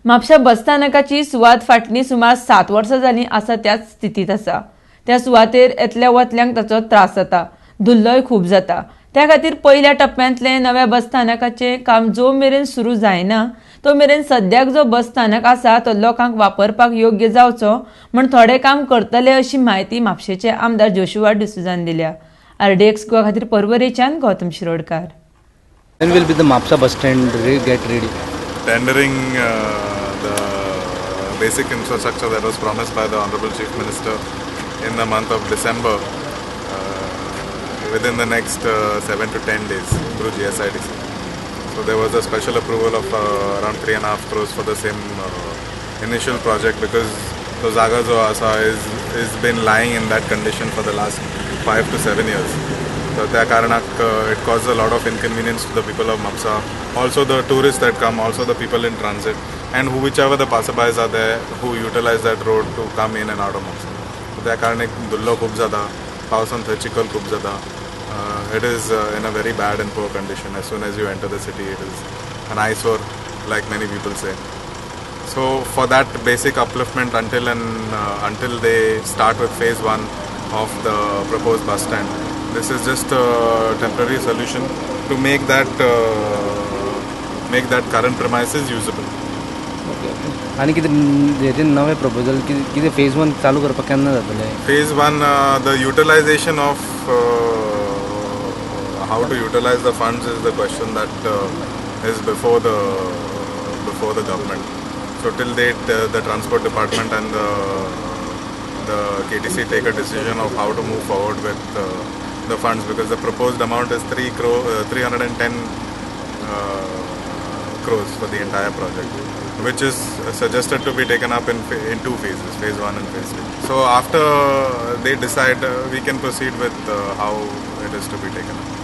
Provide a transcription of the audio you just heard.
म्हापशा बसस्थानकाची सुवात फाटली सुमार 7 वर्सां जालीं आसा त्याच स्थितीत आसा. त्या सुवातेर येतल्या वतल्यांक ताचो त्रास जाता, धुल्लोय खूब जाता. त्या खातीर पयल्या टप्प्यांतलें नव्या बसस्थानकाचें काम जो मेरेन सुरू जायना तो मेरेन सद्याक जो बसस्थानक आसा तो लोकांक वापरपाक योग्य जावचो म्हण थोडें काम करतले अशी म्हायती म्हापशेचे आमदार जोशुआ डिसुजान दिल्या. RDX गोवा खातीर पर्वरेच्यान Gautam Shirodkar. When will be the Mapsa bus stand get ready? Tendering the basic infrastructure that was promised by the Honorable Chief Minister in the month of December within the next 7 to 10 days through GSIDC. So there was a special approval of around 3.5 crores for the same initial project because the Zaga jo asa is been lying in that condition for the last 5 to 7 years. So त्या कारणाक it causes a lot of inconvenience to the people of Mapsa, also the tourists that come, also the people in transit, and whichever the passerbys are there who utilize that road to come in and out of Mapsa. So त्या कारणाक धुल्लो खूब जाता, पावसान थंय चिखल खूब जाता. It is in a very bad and poor condition. As soon as you enter the city, it is an eyesore, like many people say. So for that basic upliftment until they start with phase 1 of the proposed bus stand, this is just a temporary solution to make that current premises usable. आणि कितें हेजे नवे proposal कितें phase 1 चालू करपाक केन्ना जातले? Phase 1, the utilization of how to utilize the funds is the question that is before the government. So till date, the transport department and the KTC take a decision of how to move forward with the funds, because the proposed amount is 310 crores for the entire project, which is suggested to be taken up in 2 phases, phase 1 and phase 2. So after they decide, we can proceed with how it is to be taken up.